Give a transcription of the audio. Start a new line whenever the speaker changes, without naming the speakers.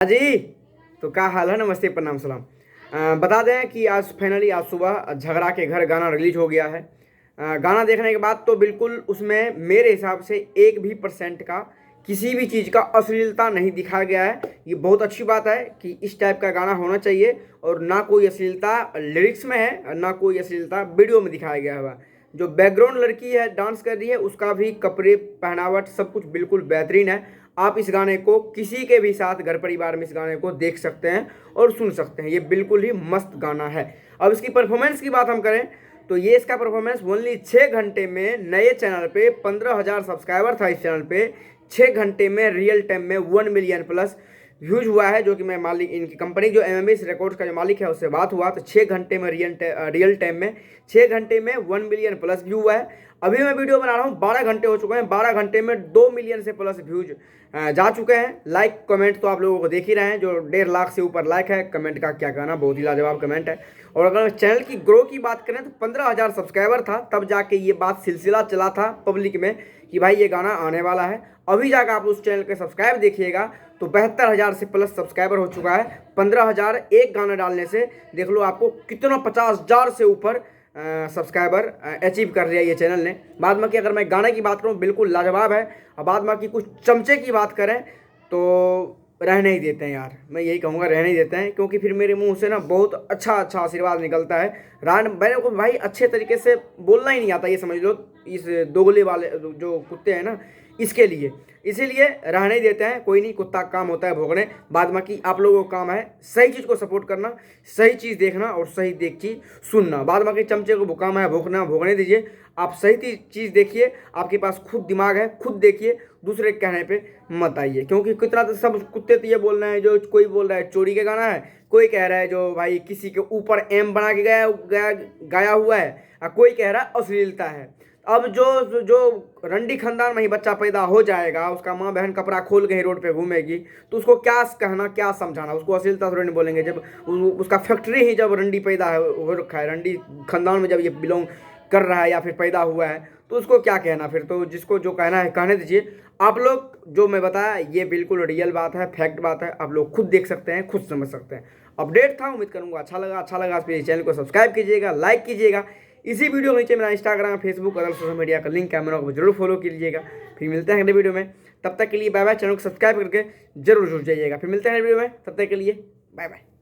हाँ जी। तो क्या हाल है? नमस्ते, प्रणाम, सलाम। बता दें कि आज फाइनली आज सुबह झगड़ा के घर गाना रिलीज हो गया है। गाना देखने के बाद तो बिल्कुल उसमें मेरे हिसाब से 1% का किसी भी चीज़ का अश्लीलता नहीं दिखाया गया है। ये बहुत अच्छी बात है कि इस टाइप का गाना होना चाहिए और ना कोई अश्लीलता लिरिक्स में है और ना कोई अश्लीलता वीडियो में दिखाया गया हुआ। जो बैकग्राउंड लड़की है डांस कर रही है उसका भी कपड़े पहनावट सब कुछ बिल्कुल बेहतरीन है। आप इस गाने को किसी के भी साथ घर परिवार में इस गाने को देख सकते हैं और सुन सकते हैं। ये बिल्कुल ही मस्त गाना है। अब इसकी परफॉर्मेंस की बात हम करें तो ये इसका परफॉर्मेंस ओनली 6 घंटे में नए चैनल पे 15,000 सब्सक्राइबर था इस चैनल पे। 6 घंटे में रियल टाइम में 1 मिलियन प्लस व्यूज हुआ है। जो कि मैं मालिक इनकी कंपनी जो एमएमएस रिकॉर्ड्स का जो मालिक है उससे बात हुआ तो 6 घंटे में रियल टाइम में 6 घंटे में 1 मिलियन प्लस व्यू हुआ है। अभी मैं वीडियो बना रहा हूँ 12 घंटे हो चुके हैं। 12 घंटे में 2 मिलियन से प्लस व्यूज जा चुके हैं। लाइक कमेंट तो आप लोगों को देख ही रहे हैं, जो 1.5 लाख से ऊपर लाइक है। कमेंट का क्या कहना, बहुत ही लाजवाब कमेंट है। और अगर चैनल की ग्रो की बात करें तो 15,000 सब्सक्राइबर था तब जाके ये बात सिलसिला चला था पब्लिक में कि भाई ये गाना आने वाला है। अभी जाकर आप उस चैनल के सब्सक्राइब देखिएगा तो 72,000 से प्लस सब्सक्राइबर हो चुका है। 15,000 एक गाना डालने से देख लो आपको कितना 50,000 से ऊपर सब्सक्राइबर अचीव कर लिया ये चैनल ने। बाद में कि अगर मैं गाने की बात करूँ बिल्कुल लाजवाब है। और बाद में कि कुछ चमचे की बात करें तो रहने ही देते हैं यार। मैं यही कहूँगा रहने ही देते हैं, क्योंकि फिर मेरे मुंह से ना बहुत अच्छा अच्छा आशीर्वाद निकलता है। मैंने को भाई अच्छे तरीके से बोलना ही नहीं आता, ये समझ लो। इस दोगले वाले जो कुत्ते हैं ना इसके लिए, इसीलिए रहने ही देते हैं। कोई नहीं, कुत्ता का काम होता है भोगने। बाद में कि आप लोगों का काम है सही चीज़ को सपोर्ट करना, सही चीज़ देखना और सही चीज़ सुनना। बाद में कि चमचे को काम है भोगना, भोगने दीजिए। आप सही चीज़ देखिए, आपके पास खुद दिमाग है, खुद देखिए, दूसरे के कहने पे मत आइए। क्योंकि कितना तो सब कुत्ते तो ये बोल रहे हैं, जो कोई बोल रहा है चोरी का गाना है, कोई कह रहा है जो भाई किसी के ऊपर एम बना के गाया हुआ है, और कोई कह रहा है अश्लीलता है। अब जो जो रंडी खानदान में ही बच्चा पैदा हो जाएगा, उसका माँ बहन कपड़ा खोल के ही रोड पे घूमेगी, तो उसको क्या कहना, क्या समझाना? उसको अश्लीलता थोड़ी नहीं बोलेंगे। जब उसका फैक्ट्री ही जब रंडी पैदा हो रखा है, रंडी खानदान में जब ये बिलोंग कर रहा है या फिर पैदा हुआ है, तो उसको क्या कहना फिर? तो जिसको जो कहना है कहने दीजिए। आप लोग जो मैं बताया ये बिल्कुल रियल बात है, फैक्ट बात है। आप लोग खुद देख सकते हैं, खुद समझ सकते हैं। अपडेट था, उम्मीद करूंगा अच्छा लगा तो चैनल को सब्सक्राइब कीजिएगा, लाइक कीजिएगा। इसी वीडियो के नीचे मेरा Instagram, Facebook, other social media का लिंक है, मेरे को जरूर फॉलो कीजिएगा। फिर मिलते हैं अगले वीडियो में, तब तक के लिए बाय बाय। चैनल को सब्सक्राइब करके जरूर जुड़ जाइएगा। फिर मिलते हैं अगले वीडियो में, तब तक के लिए बाय बाय।